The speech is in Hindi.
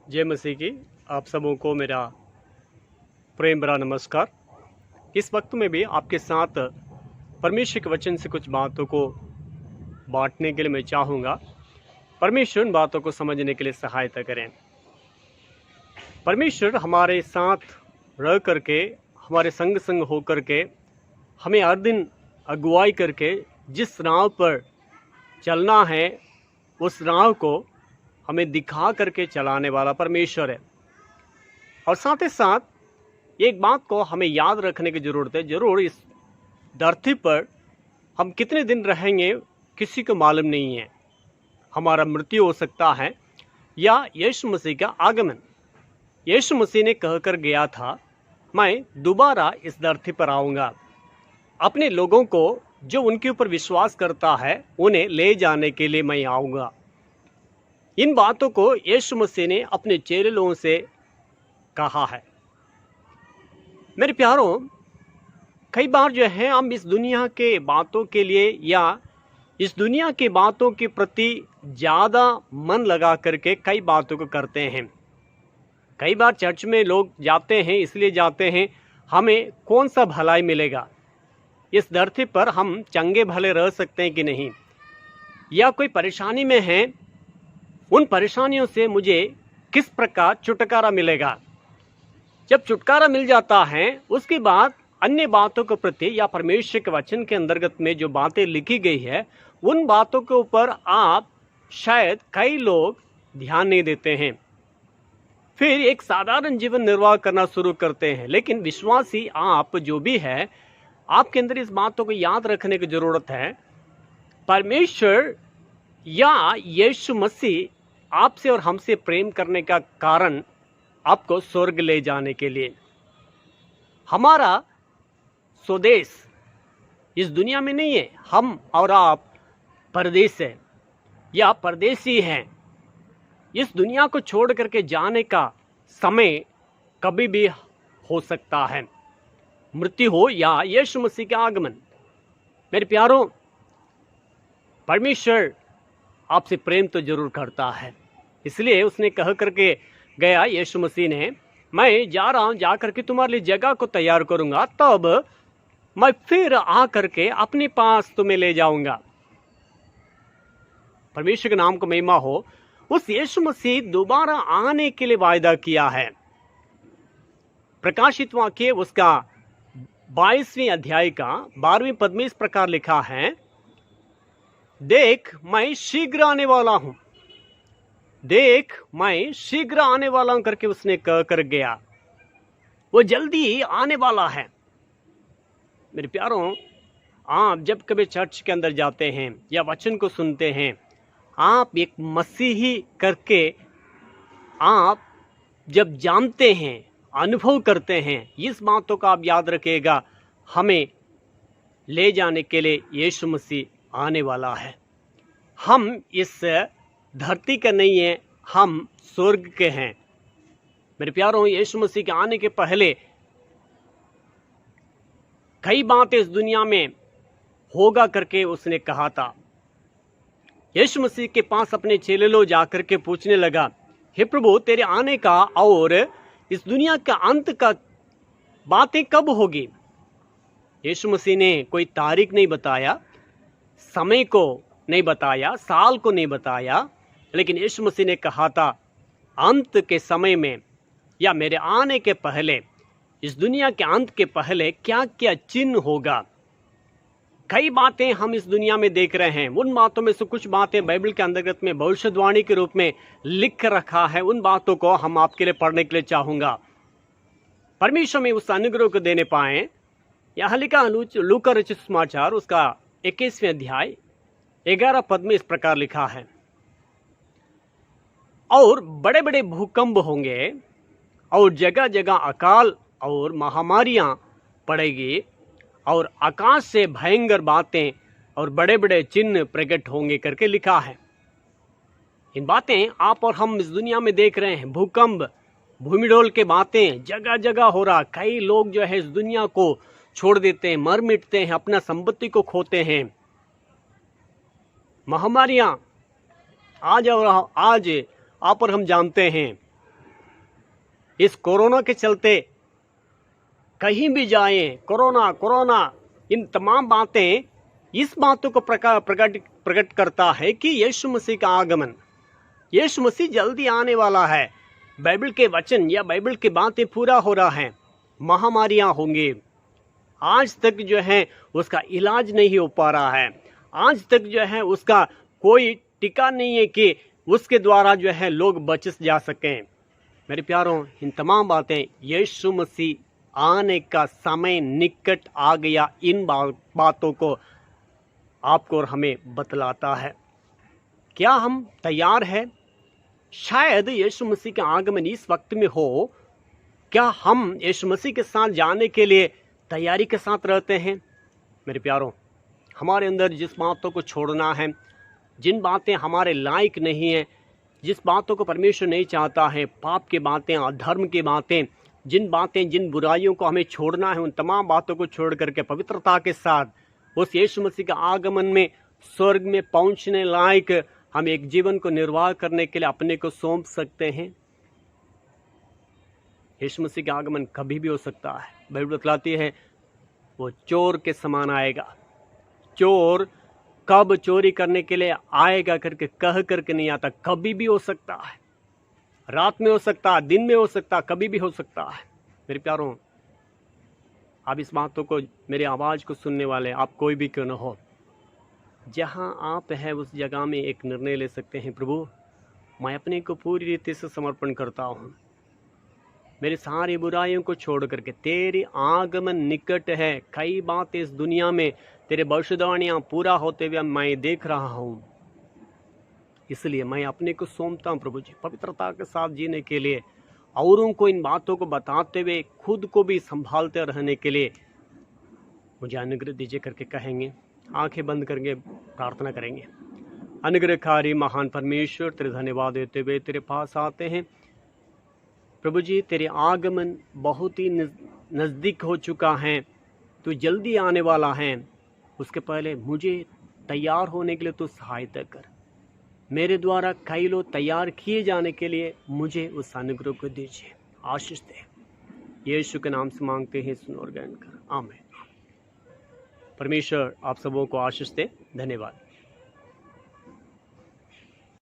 जय मसीह की। आप सबों को मेरा प्रेम भरा नमस्कार। इस वक्त में भी आपके साथ परमेश्वर के वचन से कुछ बातों को बांटने के लिए मैं चाहूँगा। परमेश्वर उन बातों को समझने के लिए सहायता करें। परमेश्वर हमारे साथ रह करके, हमारे संग संग हो करके, हमें हर दिन अगुवाई करके जिस राह पर चलना है उस राह को हमें दिखा करके चलाने वाला परमेश्वर है। और साथ ही साथ एक बात को हमें याद रखने की ज़रूरत है, ज़रूर इस धरती पर हम कितने दिन रहेंगे किसी को मालूम नहीं है। हमारा मृत्यु हो सकता है या यीशु मसीह का आगमन। यीशु मसीह ने कहकर गया था, मैं दोबारा इस धरती पर आऊँगा, अपने लोगों को जो उनके ऊपर विश्वास करता है उन्हें ले जाने के लिए मैं आऊँगा। इन बातों को यीशु मसीह ने अपने चेले लोगों से कहा है। मेरे प्यारों, कई बार जो है हम इस दुनिया के बातों के लिए या इस दुनिया की बातों के प्रति ज़्यादा मन लगा करके कई बातों को करते हैं। कई बार चर्च में लोग जाते हैं, इसलिए जाते हैं हमें कौन सा भलाई मिलेगा, इस धरती पर हम चंगे भले रह सकते हैं कि नहीं, या कोई परेशानी में है, उन परेशानियों से मुझे किस प्रकार छुटकारा मिलेगा। जब छुटकारा मिल जाता है उसके बाद अन्य बातों के प्रति या परमेश्वर के वचन के अंतर्गत में जो बातें लिखी गई है उन बातों के ऊपर आप शायद कई लोग ध्यान नहीं देते हैं, फिर एक साधारण जीवन निर्वाह करना शुरू करते हैं। लेकिन विश्वासी आप जो भी है, आपके अंदर इस बातों को याद रखने की ज़रूरत है, परमेश्वर या यीशु मसीह आपसे और हमसे प्रेम करने का कारण आपको स्वर्ग ले जाने के लिए। हमारा स्वदेश इस दुनिया में नहीं है, हम और आप परदेश है या परदेसी हैं। इस दुनिया को छोड़ करके जाने का समय कभी भी हो सकता है, मृत्यु हो या यीशु मसीह का आगमन। मेरे प्यारों, परमेश्वर आपसे प्रेम तो जरूर करता है, इसलिए उसने कह करके गया यीशु मसीह ने, मैं जा रहा हूँ, जा करके तुम्हारे लिए जगह को तैयार करूँगा, तब मैं फिर आ करके अपने पास तुम्हें ले जाऊँगा। परमेश्वर के नाम को महिमा हो। उस यीशु मसीह दोबारा आने के लिए वायदा किया है। प्रकाशित वाक्य उसका 22वें अध्याय का 12वें पद में इस प्रकार लिखा है, देख मैं शीघ्र आने वाला हूँ, देख मैं शीघ्र आने वाला हूं करके उसने कह कर गया। वो जल्दी ही आने वाला है। मेरे प्यारों, आप जब कभी चर्च के अंदर जाते हैं या वचन को सुनते हैं, आप एक मसीही करके आप जब जानते हैं, अनुभव करते हैं, इस बातों का आप याद रखिएगा, हमें ले जाने के लिए यीशु मसीह आने वाला है। हम इस धरती का नहीं है, हम स्वर्ग के हैं। मेरे प्यारों, यीशु मसीह के आने के पहले कई बातें इस दुनिया में होगा करके उसने कहा था। यीशु मसीह के पास अपने चेले लोग जाकर के पूछने लगा, हे प्रभु, तेरे आने का और इस दुनिया का अंत का बातें कब होगी? यीशु मसीह ने कोई तारीख नहीं बताया, समय को नहीं बताया, साल को नहीं बताया, लेकिन यीशु मसीह ने कहा था, अंत के समय में या मेरे आने के पहले, इस दुनिया के अंत के पहले क्या क्या चिन्ह होगा। कई बातें हम इस दुनिया में देख रहे हैं, उन बातों में से कुछ बातें बाइबल के अंतर्गत में भविष्यवाणी के रूप में लिख रखा है। उन बातों को हम आपके लिए पढ़ने के लिए चाहूँगा। परमेश्वर में उस अनुग्रह को देने पाएँ। यहाँ लिखा लूका रचित समाचार उसका 21वें अध्याय 11 पद में इस प्रकार लिखा है, और बड़े बड़े भूकंप होंगे और जगह जगह अकाल और महामारियां पड़ेगी और आकाश से भयंकर बातें और बड़े बड़े चिन्ह प्रकट होंगे करके लिखा है। इन बातें आप और हम इस दुनिया में देख रहे हैं। भूकंप, भूमिडोल के बातें जगह जगह हो रहा। कई लोग जो है इस दुनिया को छोड़ देते हैं, मर मिटते हैं, अपना संपत्ति को खोते हैं। महामारियां आज आप और हम जानते हैं इस कोरोना के चलते कहीं भी जाएं, कोरोना कोरोना, इन तमाम बातें इस बातों को प्रकट करता है कि यीशु मसीह का आगमन, यीशु मसीह जल्दी आने वाला है। बाइबल के वचन या बाइबल की बातें पूरा हो रहा है। महामारियां होंगी, आज तक जो है उसका इलाज नहीं हो पा रहा है, आज तक जो है उसका कोई टीका नहीं है कि उसके द्वारा जो है लोग बच जा सकें। मेरे प्यारों, इन तमाम बातें यीशु मसीह आने का समय निकट आ गया, इन बातों को आपको और हमें बतलाता है। क्या हम तैयार हैं? शायद यीशु मसीह का आगमन इस वक्त में हो, क्या हम यीशु मसीह के साथ जाने के लिए तैयारी के साथ रहते हैं? मेरे प्यारों, हमारे अंदर जिस बातों को छोड़ना है, जिन बातें हमारे लायक नहीं हैं, जिस बातों को परमेश्वर नहीं चाहता है, पाप की बातें, अधर्म की बातें, जिन बुराइयों को हमें छोड़ना है, उन तमाम बातों को छोड़ करके पवित्रता के साथ उस यीशु मसीह के आगमन में स्वर्ग में पहुंचने लायक हम एक जीवन को निर्वाह करने के लिए अपने को सौंप सकते हैं। यीशु मसीह का आगमन कभी भी हो सकता है। बाइबल बतलाती है वो चोर के समान आएगा। चोर कब चोरी करने के लिए आएगा करके कह करके नहीं आता, कभी भी हो सकता है, रात में हो सकता है, दिन में हो सकता है, कभी भी हो सकता है। मेरे प्यारों, आप इस बातों को, मेरी आवाज़ को सुनने वाले आप कोई भी क्यों न हो, जहां आप हैं उस जगह में एक निर्णय ले सकते हैं, प्रभु मैं अपने को पूरी रीति से समर्पण करता हूं, मेरी सारी बुराइयों को छोड़ करके तेरी आगमन निकट है। कई बातें इस दुनिया में तेरे भविष्यवाणियां पूरा होते हुए मैं देख रहा हूं, इसलिए मैं अपने को सौंपता हूं प्रभु जी, पवित्रता के साथ जीने के लिए, औरों को इन बातों को बताते हुए खुद को भी संभालते रहने के लिए मुझे अनुग्रह दीजिए करके कहेंगे। आंखें बंद करके प्रार्थना करेंगे। अनुग्रहकारी महान परमेश्वर, तेरे धन्यवाद देते हुए तेरे पास आते हैं प्रभु जी। तेरे आगमन बहुत ही नज़दीक हो चुका है, तू जल्दी आने वाला है। उसके पहले मुझे तैयार होने के लिए तू सहायता कर। मेरे द्वारा कई लोग तैयार किए जाने के लिए मुझे उस अनुग्रह को दीजिए, आशीष दे। यीशु के नाम से मांगते हैं, सुन और ग्रहण कर, आमीन। परमेश्वर आप सबों को आशीष दे। धन्यवाद।